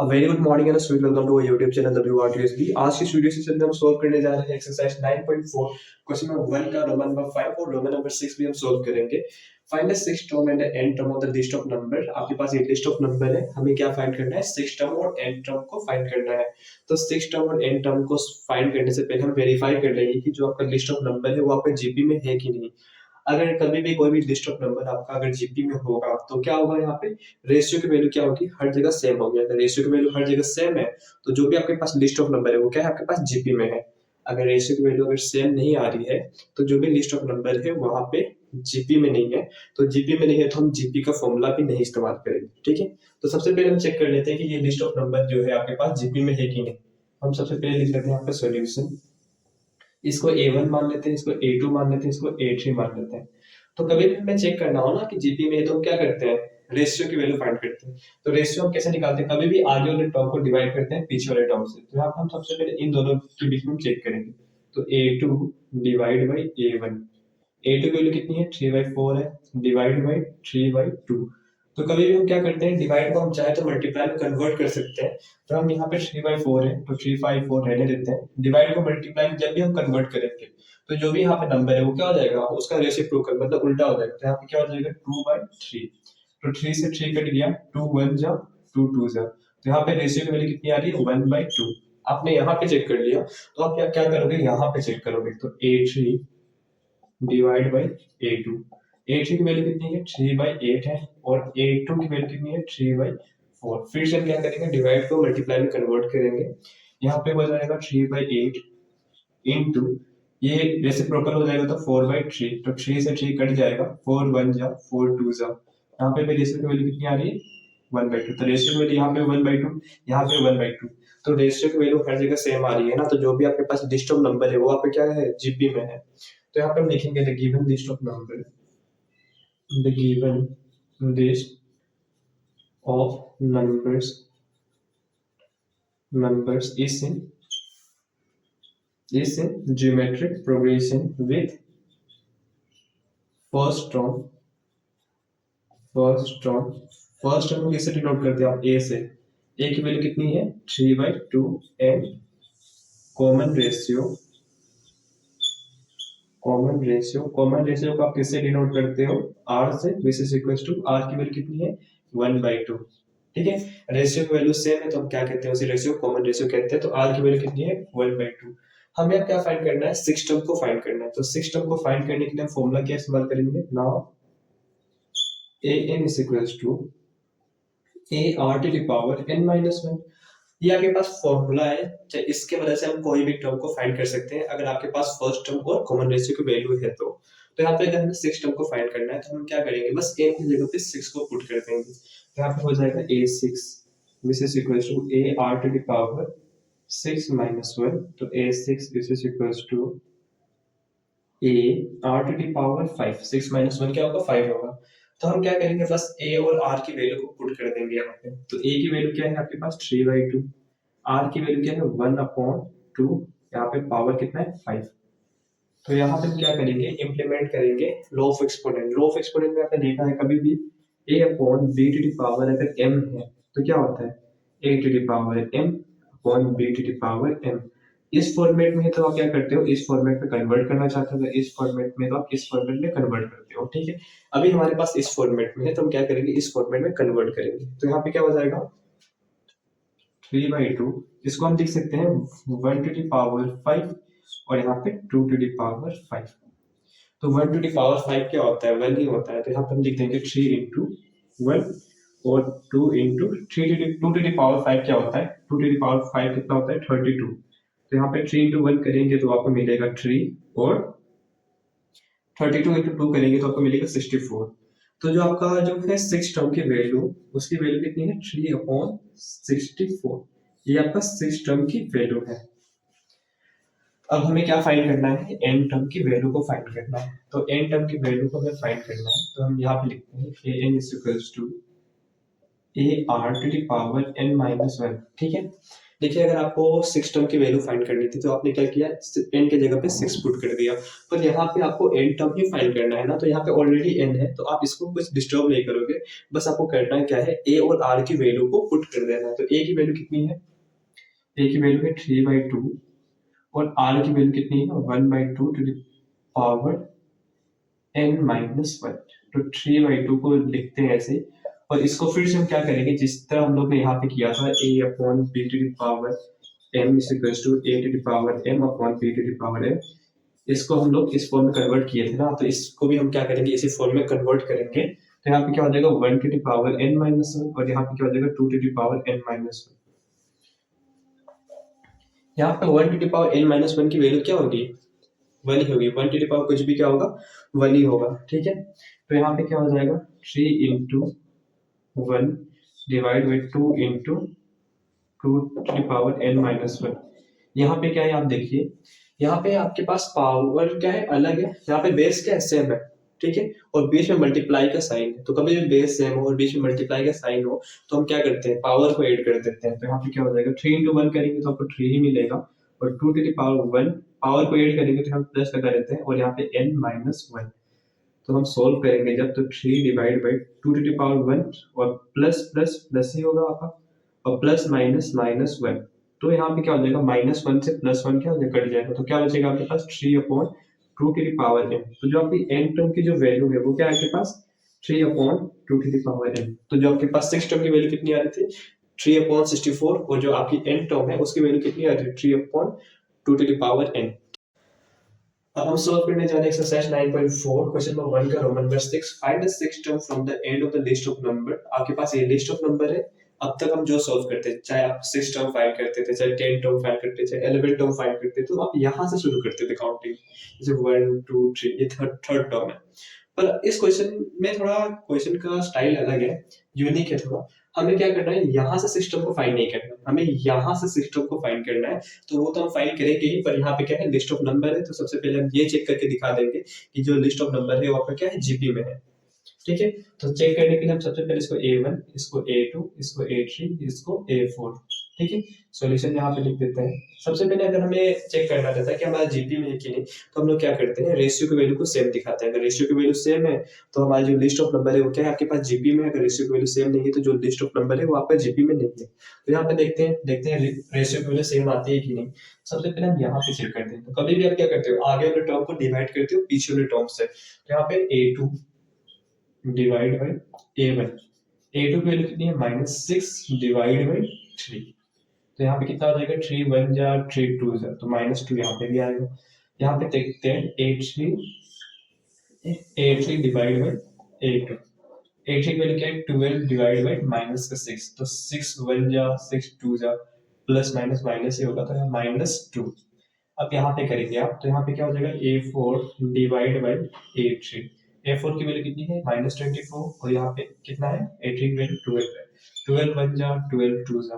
Very good morning and sweet welcome to YouTube channel WRTSB। आज की video session में हम सॉल्व करने जा रहे हैं एक्सरसाइज 9.4 क्वेश्चन नंबर 1 का रोमन नंबर 5 और रोमन नंबर 6 भी हम सॉल्व करेंगे। Find the six term and n term of the list of number. आपके पास एक लिस्ट ऑफ नंबर है, हमें क्या फाइंड करना है? सिक्स टर्म और एन टर्म को फाइंड करना है। तो सिक्स टर्म और एन टर्म को फाइंड करने से पहले हम वेरीफाई कर लेंगे कि जो आपका लिस्ट ऑफ नंबर है वो आपके जीपी में है कि नहीं। अगर कभी भी कोई भी लिस्ट ऑफ नंबर आपका अगर जीपी में होगा तो क्या होगा, यहाँ पे रेशियो की वैल्यू क्या होगी? हर जगह सेम होगी। अगर रेशियो की वैल्यू हर जगह सेम है तो जो भी आपके पास लिस्ट ऑफ नंबर है वो क्या है? आपके पास जीपी में है। अगर रेशियो की वैल्यू अगर सेम नहीं आ रही है तो जो भी लिस्ट ऑफ नंबर है वहां पे जीपी में नहीं है। तो जीपी में नहीं है तो हम जीपी का फॉर्मूला भी नहीं इस्तेमाल करेंगे। ठीक है, तो सबसे पहले हम चेक कर लेते हैं कि ये लिस्ट ऑफ नंबर जो है आपके पास जीपी में है कि नहीं। हम सबसे पहले लिख लेते हैं यहाँ पे सोल्यूशन। इसको A1 मान लेते हैं, इसको A2 मान लेते हैं, इसको A3 मान लेते हैं। तो कभी भी हमें चेक करना हो ना कि जीपी में है तो हम क्या करते हैं? रेशियो की वैल्यू फाइंड करते हैं। तो रेशियो हम कैसे निकालते हैं? कभी भी आगे वाले टर्म को डिवाइड करते हैं पीछे वाले टर्म से। तो यहाँ पे हम सबसे पहले इन दोनों के बीच में चेक करेंगे। तो A2 divide by A1। A2 की वैल्यू कितनी है? 3/4 है, डिवाइड बाई 3/2। तो कभी भी हम क्या करते हैं, डिवाइड को हम चाहे तो मल्टीप्लाई में कन्वर्ट कर सकते हैं। तो हम यहाँ पे 3/4 है तो 3/4 रहने देते हैं। डिवाइड को मल्टीप्लाई में जब भी हम कन्वर्ट करेंगे तो जो भी यहाँ पे नंबर है वो क्या हो जाएगा? उसका रेसिप्रोकल मतलब उल्टा हो जाएगा। तो यहाँ पे क्या हो जाएगा? 2/3। तो 3 से 3 कट गया, 2 1 जा, 2 2 जा। तो यहाँ पे रेशियो की वैल्यू कितनी आ रही है? 1/2। आपने यहाँ पे चेक कर लिया तो आप क्या क्या करोगे? यहाँ पे चेक करोगे। तो A3 divide by A2। A3 की वैल्यू कितनी है? 3/8 है और A2 की वैल्यू कितनी है? 3/4। फिर से हम क्या करेंगे? डिवाइड को मल्टीप्लाई में कन्वर्ट करेंगे। यहाँ पे हो जाएगा 3/8 इंटू ये रेसिप्रोकल हो जाएगा तो 4/3। तो 3 से 3 कट जाएगा, 4 1 जा, 4 2 जा। यहाँ पे भी रेशियो की वैल्यू कितनी आ रही है? 1/2। तो रेशियो की वैल्यू यहाँ पे 1/2, यहाँ पे 1/2। तो रेशियो की वैल्यू हर जगह सेम आ रही है ना। तो जो भी आपके पास लिस्ट ऑफ नंबर है वो आपके क्या है? जीपी में है। तो यहाँ पे हम लिखेंगे the given list of number, the given list of numbers is in geometric progression with first term किससे डिनोट करते हैं आप? ए से। ए की वैल्यू कितनी है? 3/2 एंड कॉमन रेशियो को आप किससे डिनोट करते हो? आर से। Which is equal to r की वैल्यू कितनी है? 1/2। ठीक है, रेशियो की वैल्यू सेम है तो हम क्या कहते हैं? उसी रेशियो कॉमन रेशियो कहते हैं। तो आर की वैल्यू कितनी है? 1/2। हमें अब क्या फाइंड करना है? सिक्स टर्म को फाइंड करना है। तो सिक्स टर्म को फाइंड करने के लिए हम फॉर्मूला क्या इस्तेमाल करेंगे? Now an is equals to ar to the power n minus 1। ये आपके पास फॉर्मूला है, चाहे इसके वजह से हम कोई भी टर्म को फाइंड कर सकते हैं अगर आपके पास फर्स्ट टर्म और कॉमन रेशियो की वैल्यू है तो। तो यहाँ पे अगर हमें सिक्स टर्म को फाइंड करना है तो हम क्या करेंगे? बस a की जगह पे 6 को पुट कर देंगे। तो यहाँ पे हो जाएगा a6 which is equals to ar to the power 6 minus 1। तो a6 which is equals to ar to the power 5। 6 minus 1 क्या होगा? 5 होगा। तो हम क्या करेंगे? बस a और r की वैल्यू को पुट कर देंगे यहाँ पे। तो a की वैल्यू क्या है आपके पास? 3/2। r की वैल्यू क्या है? 1/2। यहाँ पे पावर कितना है? 5। तो यहाँ पे हम क्या करेंगे? इम्प्लीमेंट करेंगे law of exponent. Law of exponent में आपने देखा है कभी भी a/b अगर m है तो क्या होता है? a/m/b/m। इस फॉर्मेट में तो आप क्या करते हो? इस फॉर्मेट में कन्वर्ट करना चाहते हो तो इस फॉर्मेट में तो आप इस फॉर्मेट में कन्वर्ट करते हो। ठीक है, अभी हमारे पास इस फॉर्मेट में है तो हम क्या करेंगे? इस फॉर्मेट में कन्वर्ट करेंगे। तो यहाँ पे क्या हो जाएगा? 3/2। इसको हम लिख सकते हैं 1/5 और यहाँ पे 2/5। तो 1/5 क्या होता है? 1 ही होता है। तो यहाँ पे हम लिख देंगे 3/1 और 2/5 क्या होता है? 2/5 कितना होता है? 32। तो यहाँ पे 3/1 करेंगे तो आपको मिलेगा 3 और 32 × 2 करेंगे तो आपको मिलेगा 64। तो जो आपका जो है सिक्स टर्म की वैल्यू, उसकी वैल्यू कितनी है? 3/64। ये आपका सिक्स टर्म की वैल्यू है। अब हमें क्या फाइंड करना है? एन टर्म की वैल्यू को फाइंड करना है। तो एन टर्म की वैल्यू को हमें फाइंड करना है तो हम यहाँ पे लिखते हैं an is equals to ar to the power n minus 1। ठीक है, देखिए अगर आपको 6 टर्म की वैल्यू फाइंड करनी थी तो आपने क्या किया, n के जगह पे 6 पुट कर दिया, पर यहाँ पे आपको n टर्म ही फाइंड करना है ना, तो यहाँ पे ऑलरेडी n है तो आप इसको कुछ डिस्टर्ब नहीं करोगे, बस आपको करना है क्या है, a और r की वैल्यू को पुट कर देना है। तो a की वैल्यू कितनी है, a की वैल्यू है 3/2 और r की वैल्यू कितनी है 1/2 टू द पावर n-1। तो 3/2 को लिखते हैं ऐसे, और इसको फिर से हम क्या करेंगे, जिस तरह हम लोग ने यहाँ पे किया था, a upon b to the power m is equal to a to the power m upon b to the power m, इसको हम लोग इस फॉर्म में कन्वर्ट किए थे ना, तो इसको भी हम क्या करेंगे, इसी फॉर्म में कन्वर्ट करेंगे। तो यहाँ पे क्या हो जाएगा 1 टू द पावर n-1, और यहाँ पे क्या हो जाएगा 2 टू द पावर n-1। यहाँ पे 1 टू द पावर n-1 की वैल्यू क्या होगी, 1 ही होगी। 1 टू द पावर कुछ भी क्या होगा, 1 ही होगा, ठीक है। तो यहाँ पे क्या हो जाएगा 3 into 1 divide by 2 into 2 to the power n-1। यहाँ पे क्या है आप देखिए, यहाँ पे आपके पास पावर क्या है, अलग है, यहाँ पे बेस क्या है, सेम है, ठीक है, और बीच में मल्टीप्लाई का साइन है। तो कभी भी बेस सेम हो और बीच में मल्टीप्लाई का साइन हो तो हम क्या करते हैं, पावर को ऐड कर देते हैं। तो यहाँ पे क्या हो जाएगा 3 इंटू 1 करेंगे तो आपको 3 ही मिलेगा, और 2 टू द पावर 1 पावर को ऐड करेंगे तो हम प्लस लगा देते हैं, और यहाँ पे n-1। तो हम सोल्व करेंगे जब, तो 3 divide by 2 to the power 1, और प्लस प्लस प्लस ही होगा आपका, और प्लस माइनस माइनस 1। तो यहाँ पे क्या हो जाएगा -1 से +1 क्या हो जाएगा, कट जाएगा, तो क्या बचेगा आपके पास 3 upon 2 to the power n। तो जो आपकी n टर्म की जो वैल्यू है वो क्या है आपके पास 3 upon 2 to the power n। तो जो आपके पास 6 टर्म की वैल्यू कितनी आ रही थी 3 अपॉन 64, और जो आपकी n टर्म है उसकी वैल्यू कितनी आ रही है 3 upon 2 to the power n। अब हम सॉल्व करने जा रहे हैं एक्सरसाइज 9.4 क्वेश्चन नंबर 1 का Roman number 6, find the 6 term from the end of the list of number. आपके पास ये लिस्ट ऑफ नंबर है, अब तक हम जो सॉल्व करते थे, चाहे आप 6 टर्म फाइंड करते थे, चाहे 10 टर्म फाइंड करते थे, चाहे 11 टर्म फाइंड करते थे, तो आप यहाँ से शुरू करते थे काउंटिंग, जैसे 1 2 3, ये थर्ड टर्म है। पर इस क्वेश्चन में थोड़ा क्वेश्चन का स्टाइल अलग है, यूनिक है थोड़ा। हमें क्या करना है, यहाँ से सिस्टम को फाइंड नहीं करना, हमें यहाँ से सिस्टम को फाइंड करना है। तो वो तो हम फाइंड करेंगे ही, पर यहाँ पे क्या है लिस्ट ऑफ नंबर है, तो सबसे पहले हम ये चेक करके दिखा देंगे कि जो लिस्ट ऑफ नंबर है वो आपका क्या है जीपी में है, ठीक है। तो चेक करने के लिए हम सबसे पहले इसको A1, इसको A2, इसको A3, इसको A4, ठीक है। सॉल्यूशन यहाँ पे लिख देते हैं। सबसे पहले अगर हमें चेक करना रहता है कि हमारा जीपी में है कि नहीं, तो हम लोग क्या करते हैं, रेशियो की वैल्यू को सेम दिखाते हैं। अगर रेशियो की वैल्यू सेम है तो हमारी जो लिस्ट ऑफ नंबर है वो क्या है आपके पास जीपी में। अगर रेशियो की वैल्यू सेम नहीं है तो जो लिस्ट ऑफ नंबर है वो आपका जीपी में नहीं है। तो यहाँ पे देखते हैं रेशियो की वैल्यू सेम आती है कि नहीं। सबसे पहले हम यहाँ पे चेक करते हैं। तो कभी भी आप क्या करते हो, आगे वाले टर्म को डिवाइड करते हो पीछे वाले टर्म से। तो यहाँ पे A2 divide by A1, A2 की वैल्यू कितनी है -6 डिवाइड बाई 3। तो यहाँ पे कितना आ जाएगा 3 1 जा 3 2 जा, तो -2 यहाँ पे भी आएगा। यहाँ पे देखते हैं A3 divide by A2, A3 की वैल्यू क्या है 12 डिवाइड बाई -6, तो 6 1 जा 6 2 जा, प्लस माइनस माइनस ही होगा, तो यहाँ -2। अब यहाँ पे करेंगे आप, तो यहाँ पे क्या हो जाएगा A4 divide by A3। A4 की वैल्यू कितनी है -24, और यहाँ पे कितना है A3 की वैल्यू 12 है। 12 1 जा 12 2 जा,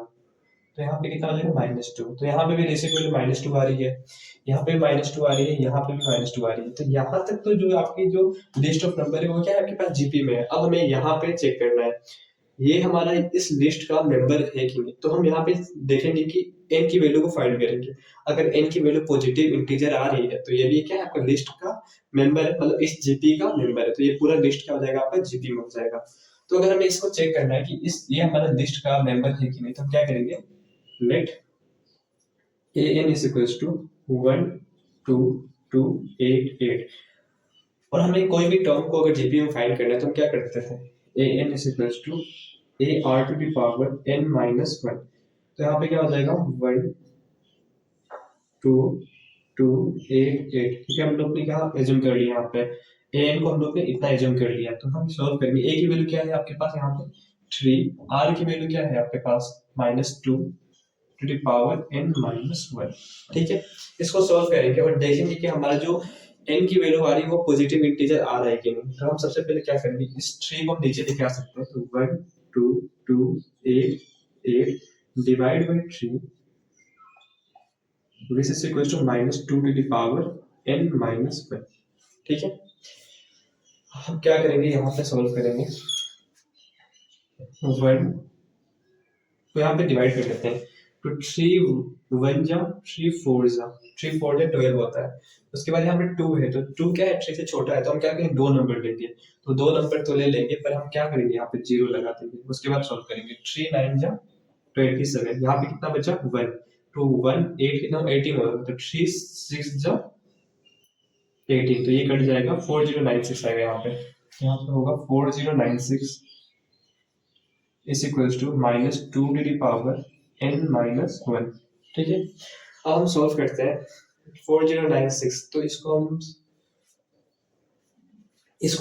तो यहाँ पे कितना आ जाएगा -2। तो यहाँ पे भी रेशियो की वैल्यू -2 आ रही है, यहाँ पे -2 आ रही है, यहाँ पे भी -2 आ रही है। तो यहाँ तक तो जो आपकी जो लिस्ट ऑफ नंबर है वो क्या है आपके पास जीपी में है। अब हमें यहाँ पे चेक करना है ये हमारा इस लिस्ट का मेंबर है कि नहीं। तो हम यहाँ पे देखेंगे कि n की वैल्यू को फाइंड करेंगे। अगर n की वैल्यू पॉजिटिव इंटीजर आ रही है तो ये भी क्या है आपका लिस्ट का मेंबर है, मतलब इस जीपी का मेंबर है। तो ये पूरा लिस्ट क्या हो जाएगा आपका जीपी में हो जाएगा। तो अगर हमें इसको चेक करना है कि इस ये हमारा लिस्ट का मेंबर है कि नहीं, तो हम क्या करेंगे, late an is equals to 1 2 2 8 8, और हमें कोई भी टर्म को अगर जीपी में फाइंड करना है तो हम क्या करते थे, an is equals to ar to the power n-1। तो यहाँ पे क्या हो जाएगा 1 2 2 8 8, ठीक है। हम लोग ने क्या एज्यूम कर लिया, यहाँ पे an को हम लोग ने इतना एज्यूम कर लिया। तो हम सॉल्व करेंगे। a की वैल्यू क्या है आपके पास यहाँ पे 3, r की वैल्यू क्या है आपके पास -2 टू द पावर n-1, ठीक है। इसको सॉल्व करेंगे और देखेंगे कि हमारा जो n की वैल्यू आ रही है वो पॉजिटिव इंटीजर आ रहा है कि नहीं। तो हम सबसे पहले क्या करेंगे, इस 3 को हम नीचे लेके आ सकते हैं। तो 1 2 2 8 8 divide by 3, this is equal to -2 to the power n-1, ठीक है। हम क्या करेंगे, यहाँ पे सॉल्व करेंगे 1, तो यहाँ पे डिवाइड कर देते हैं। तो 3 4 होता है। उसके बाद यहाँ पे 2 है, तो 2 क्या है, 3 से छोटा है, तो हम क्या करेंगे, दो नंबर लेंगे। तो दो नंबर तो ले लेंगे, पर हम क्या करेंगे, यहाँ पे जीरो लगा देंगे। उसके बाद सॉल्व करेंगे। 3 9 27, यहाँ पे कितना बचा, 1। तो 1 8 कितना, 18 होगा, तो 3 6 18, तो ये कट जाएगा, 4096 आएगा यहाँ पे। यहाँ पे होगा 4096 is equals to -2 to the power n-1। ठीक है, अब हम सॉल्व करते हैं 4096। तो इसको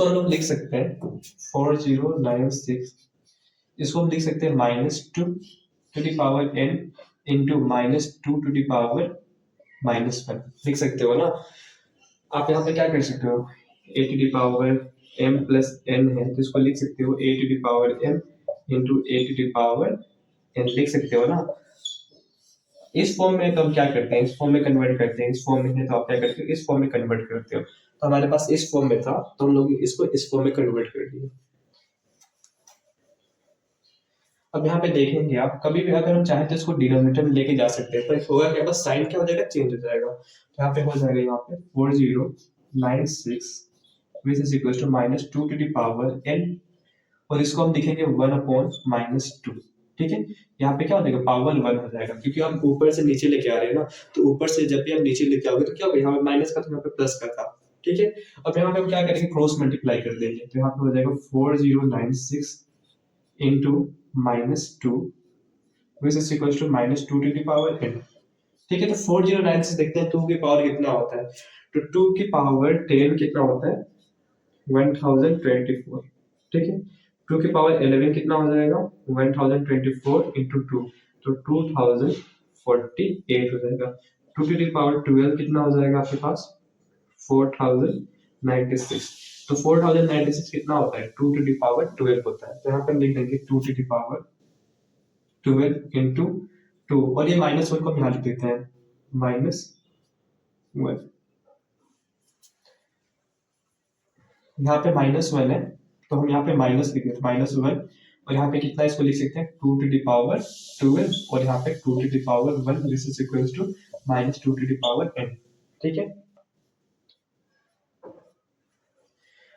हम लोग लिख सकते हैं 4096, इसको हम लिख सकते हैं -2 to the power n into -2 to the power -1 लिख सकते हो ना। आप यहाँ पे क्या कर सकते हो, a to the power m plus n है, तो इसको लिख सकते हो a to the power m into a to the power n लिख सकते हो ना। इस फॉर्म में तो हम क्या करते हैं, इस फॉर्म में कन्वर्ट करते हैं। इस फॉर्म में है तो आप क्या करते हो, इस फॉर्म में कन्वर्ट करते हो। तो हमारे पास इस फॉर्म में था, तो हम लोग इसको इस फॉर्म में कन्वर्ट कर दिए। अब यहाँ पे देखेंगे आप, कभी भी अगर हम चाहें तो इसको डिनोमिनेटर में लेके जा सकते हैं, पर होगा क्या, बस साइन क्या हो जाएगा, चेंज हो जाएगा। तो यहाँ पे हो जाएगा, यहाँ पे 4096 which is equal to -2 to the power n, और इसको हम लिखेंगे 1/-2। ठीक है, यहाँ पे क्या हो जाएगा, पावर 1 हो जाएगा, क्योंकि हम ऊपर से नीचे लेके आ रहे हैं ना। तो ऊपर से जब भी हम नीचे लेके आओगे तो क्या होगा, यहाँ पे माइनस का, तो यहाँ पे प्लस का था। ठीक है, अब यहाँ पे हम क्या करेंगे, क्रॉस मल्टीप्लाई कर देंगे। तो यहाँ पे हो जाएगा 4096 into -2 which is equal to -2 to the power n। ठीक है, तो 4096 देखते हैं 2 की पावर कितना होता है। तो 2 की पावर 10 कितना होता है, 1024। ठीक है, 2 की पावर 11 कितना हो जाएगा, 1024 इंटू 2, तो 2048 हो जाएगा। 2 की पावर 12 कितना हो जाएगा आपके पास, 4096। तो 4096 कितना होता है, 2 टू द पावर 12 होता है। तो यहाँ पर लिख देंगे 2 टू द पावर 12 इंटू 2, और ये -1 को हम यहाँ लिख देते हैं, -1। यहाँ पे -1 है, तो हम यहाँ पे माइनस लिख देते हैं, -1। और यहाँ पे कितना, इसको लिख सकते हैं 2 टू द पावर 12, और यहाँ पे 2 to the power 1, this is equal to -2 to the power n। ठीक है,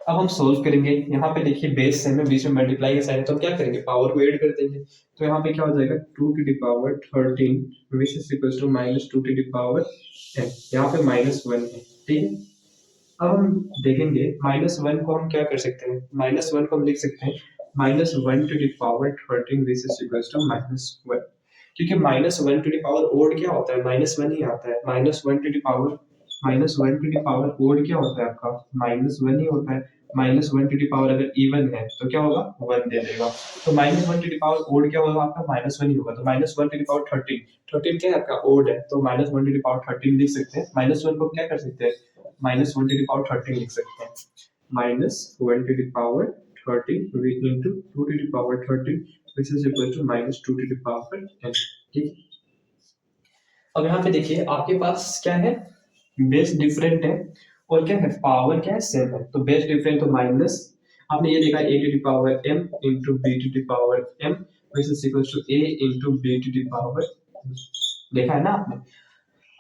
अब हम सोल्व करेंगे। यहाँ पे देखिए बेस सेम है, बीच में मल्टीप्लाई का साइन है, तो हम क्या करेंगे, पावर को ऐड कर देंगे। तो यहाँ पे क्या हो जाएगा, 2 to the power 13 which is equal to -2 to the power n। यहाँ पे -1 है। ठीक है, अब हम देखेंगे -1 को हम क्या कर सकते हैं, -1 को हम लिख सकते हैं -1 to the power 13 which is equal to -1, क्योंकि -1 टू द पावर ओड क्या होता है, -1 ही आता है। -1 टू द पावर ओड क्या होता है आपका, -1 ही होता है। -1 टू द पावर अगर इवन है तो क्या होगा, 1 दे देगा। तो -1 टू द पावर ओड क्या होगा आपका, -1 ही होगा। तो -1 टू द पावर 13 क्या है आपका, ओड है, तो -1 टू द पावर 13 लिख सकते हैं। -1 को क्या कर सकते हैं, -1 टू द पावर 13 लिख सकते हैं। -1 to the power 13 into 2 to the power 13 which is equal to -2 to the power n। ठीक, अब यहाँ पे देखिए आपके पास क्या है, बेस डिफरेंट है, और क्या है, पावर क्या है, सेम है। तो बेस डिफरेंट, तो माइनस, आपने ये देखा a to the power m into b to the power m which is equal to a into b to the power, देखा है ना आपने।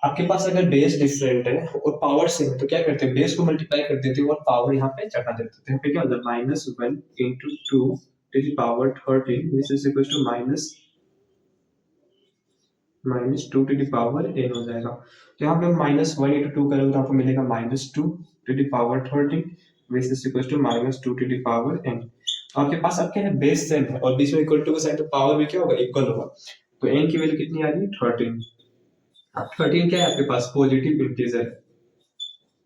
आपके पास अगर बेस डिफरेंट है और पावर सेम है, तो क्या करते हैं, बेस को मल्टीप्लाई कर देते हैं और पावर यहाँ पे चढ़ा देते हैं। तो यहाँ पे क्या हो जाए, -1 into 2 to the power 13 which is equal to -2 to the power n हो जाएगा। तो यहाँ पे हम -1 इंटू 2 करेंगे तो आपको मिलेगा -2 to the power 13 which is equal to -2 to the power n। आपके पास अब क्या है, बेस सेम है और बीच में इक्वल टू का साइन, तो पावर भी क्या होगा, इक्वल होगा। तो n की वैल्यू कितनी आ रही है, 13। 13 क्या है आपके पास, पॉजिटिव इंटीजर,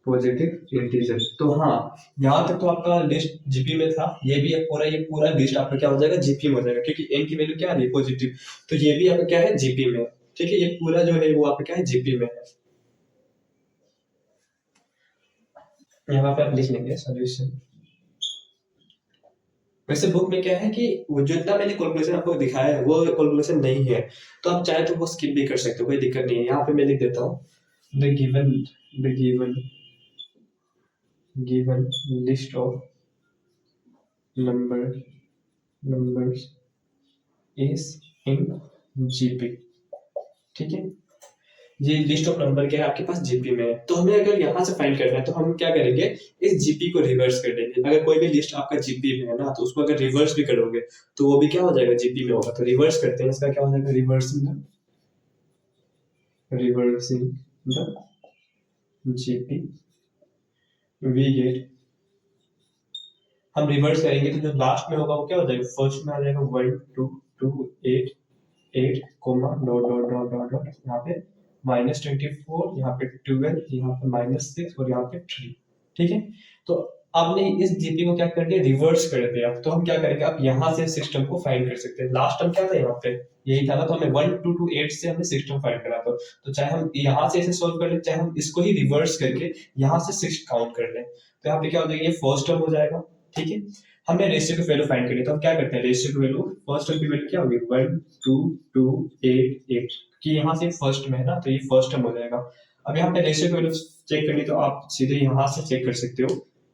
पॉजिटिव इंटीजर। तो हाँ, यहाँ तक तो आपका लिस्ट जीपी में था। ये भी ये पूरा लिस्ट आपका क्या हो जाएगा, जीपी में हो जाएगा, क्योंकि n की वैल्यू क्या आ रही है, पॉजिटिव। तो ये भी आपका क्या है, जीपी में। ठीक है, ये पूरा जो है वो आपका क्या है, जीपी में है। यहाँ पे आप लिख लेंगे सॉल्यूशन। वैसे बुक में क्या है कि वो जितना मैंने कैलकुलेशन आपको दिखाया है वो कैलकुलेशन नहीं है, तो आप चाहे तो वो स्किप भी कर सकते हो, कोई दिक्कत नहीं है। यहाँ पे मैं लिख देता हूँ, the given list of numbers is in GB। ठीक है, ये लिस्ट ऑफ नंबर क्या है आपके पास जीपी में है। तो हमें अगर यहाँ से फाइंड करना है तो हम क्या करेंगे, इस जीपी को रिवर्स कर देंगे। अगर कोई भी लिस्ट आपका जीपी में है ना, तो उसको अगर रिवर्स भी करोगे तो वो भी क्या हो जाएगा, जीपी में होगा। तो रिवर्स करते हैं, इसका क्या हो जाएगा, reversing the GP we get. हम रिवर्स करेंगे तो जो लास्ट में होगा वो क्या हो जाएगा, फर्स्ट में आ जाएगा 1 2 2 8 8 comma dot dot dot dot dot, यहाँ पे -24, यहाँ पे 12, यहाँ पे -6 और यहाँ पे 3। ठीक है, तो आपने इस जीपी को क्या कर दिया, रिवर्स कर दिया। तो हम क्या करेंगे, अब यहाँ से सिस्टम को फाइंड कर सकते हैं। लास्ट टाइम क्या था, यहाँ पे यही था ना, तो हमें 1 2 2 8 से हमने सिस्टम फाइंड करा था। तो चाहे हम यहाँ से इसे सोल्व कर ले, चाहे हम इसको ही रिवर्स करके यहाँ से 6 काउंट कर लें, तो यहाँ पे क्या हो जाएगा, ये फर्स्ट टर्म हो जाएगा। ठीक है, हमें रेशियो की वैल्यू फाइंड करनी है, तो हम क्या करते हैं, रेशियो की वैल्यू, फर्स्ट टर्म की वैल्यू क्या होगी, 1 2 2 8 8, कि यहाँ से फर्स्ट में है ना, तो ये फर्स्ट टर्म हो जाएगा। अब यहाँ पे रेशियो की वैल्यू चेक करनी, तो आप सीधे यहाँ से चेक कर सकते हो।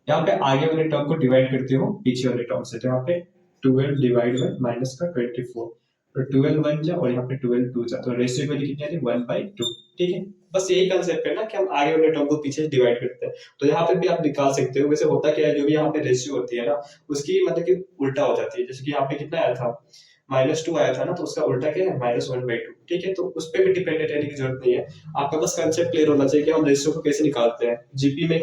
यहाँ पे आगे वाले टर्म को डिवाइड करते हो पीछे वाले टर्म से, तो यहाँ पे 12 डिवाइड बाय माइनस का 24, तो 12 1 जा और यहाँ पे 12 2 जा, तो रेशियो की वैल्यू कितनी आती है, 1/2। ठीक है, बस यही कंसेप्ट है ना कि हम आगे वाले टर्म को पीछे डिवाइड करते हैं। तो यहाँ पे भी आप निकाल सकते हो। वैसे होता क्या है, जो भी यहाँ पे रेशियो होती है ना, उसकी मतलब कि उल्टा हो जाती है। जैसे कि यहाँ पे कितना आया था, -2 आया था ना, तो उसका उल्टा क्या है, -1/2। ठीक है, तो उस पर भी डिपेंडेंट रहने की जरूरत नहीं है। आपका बस कंसेप्ट क्लियर होना चाहिए कि हम रेशियो को कैसे निकालते हैं। जीपी में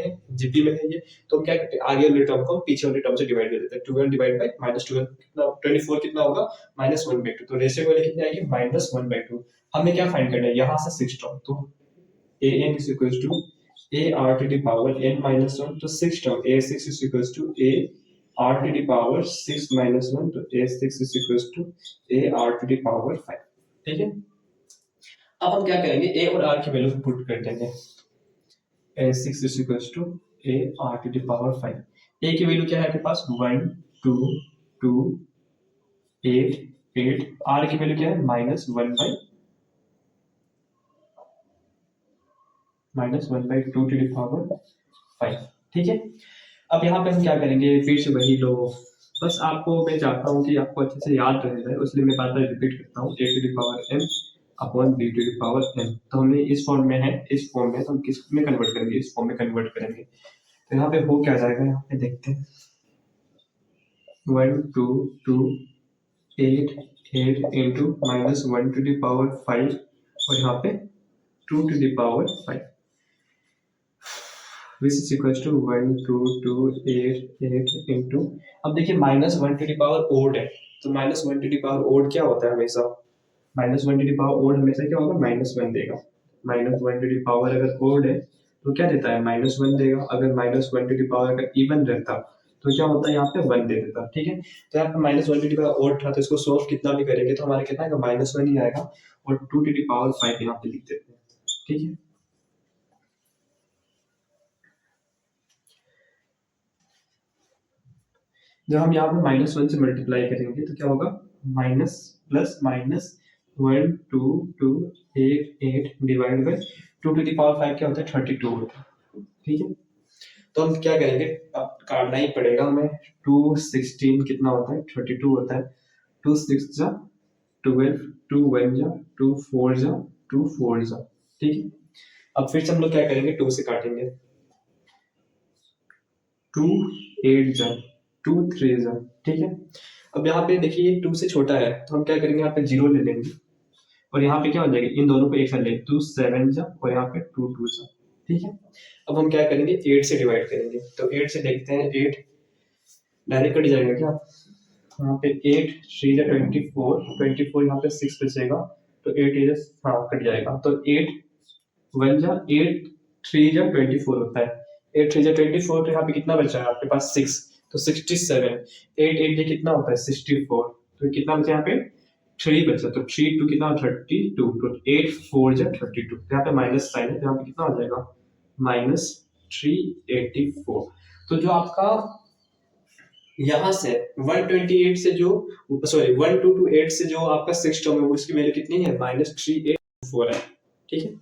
है ये, तो हम क्या करते हैं, आगे वाले टर्म को हम पीछे वाले टर्म से डिवाइड कर देते हैं। 12 डिवाइड बाय -12 कितना, 24 कितना होगा, -1/2। तो रेशियो वाले कितनी आएगी, -1/2। हमें क्या फाइंड करना है, यहाँ से 6 टर्म, तो an is equals to ar to the power n minus 1, तो 6 term, a6 is equals to a r to the power 6 minus 1, तो a6 is equals to a r to the power 5। ठीक है, अब हम क्या करेंगे, a और r की वैल्यू पुट कर देंगे। a6 is equals to a r to the power 5। a की वैल्यू क्या है आपके पास, 1 2 2 8 8, r की वैल्यू क्या है, -1/2 टू द पावर 5। ठीक है, अब यहाँ पे हम क्या करेंगे, फिर से वही लो। बस आपको मैं चाहता हूँ कि आपको अच्छे से याद रह जाए, इसलिए मैं बार बार रिपीट करता हूँ, a to the power m upon b to the power n। तो हमें इस फॉर्म में है, इस फॉर्म में, तो हम किस में कन्वर्ट करेंगे, इस फॉर्म में कन्वर्ट करेंगे। तो यहाँ पे हो क्या जाएगा, यहाँ पे देखते हैं, 1 2 2 8 8 इंटू -1 टू द पावर 5 और यहाँ पे 2 to the power 5, which is equals to 1 2 2 8 8 into, अब देखिए -1 टू द पावर ओड है, तो -1 टू द पावर ओड क्या होता है, हमेशा -1 टू द पावर ओड हमेशा क्या होगा, -1 देगा। -1 टू द पावर अगर ओड है तो क्या देता है, -1 देगा। अगर -1 टू द पावर अगर इवन रहता तो क्या होता है, यहाँ पे 1 दे देता। ठीक है, तो यहाँ पे -1 टू द पावर ओड था, तो इसको सोल्व कितना भी करेंगे तो हमारा कितना आएगा, -1 ही आएगा, और 2 टू द पावर 5 यहाँ पे लिख देते हैं। ठीक है, जब हम यहाँ पे -1 से मल्टीप्लाई करेंगे तो क्या होगा, minus plus minus 1 2 2 8 8 divide by 2 to the power 5 क्या होता है, 32 होता है। ठीक है, तो हम क्या करेंगे, अब काटना ही पड़ेगा हमें। 2 16 कितना होता है, 32 होता है। 2 6 जा 12, 2 1 जा 2 4 जा 2 4 जा। ठीक है, अब फिर से हम लोग क्या करेंगे, 2 से काटेंगे, 2 8 जा 2 3 जा। ठीक है, अब यहाँ पे देखिए 2 से छोटा है, तो हम क्या करेंगे, यहाँ पे 0 ले लेंगे और यहाँ पे क्या हो जाएगा, इन दोनों को एक साथ ले, 2 7 जा और यहाँ पे 2 2 जा। ठीक है, अब हम क्या करेंगे, 8 से डिवाइड करेंगे, तो 8 से देखते हैं, 8 डायरेक्ट कट जाएगा क्या, यहाँ पे 8 3 जा 24 24, यहाँ पे 6 बचेगा, तो 8 इज हाँ कट जाएगा, तो 8 1 जा 8 3 जा 24 होता है। 8 3 जा 24, तो यहाँ पे कितना बचा है आपके पास, 6, तो 67। 8 8 ये कितना होता है, 64, तो कितना बचा यहाँ पे, 3 बचा, तो 3 2 कितना, 32, तो 8 4 जा 32, तो यहाँ पे माइनस साइन है, तो यहाँ पे कितना हो जाएगा, -384। तो जो आपका यहाँ से 128 से जो, सॉरी 1228 से जो आपका 6 टर्म है, उसकी वैल्यू कितनी है, -384 है। ठीक है,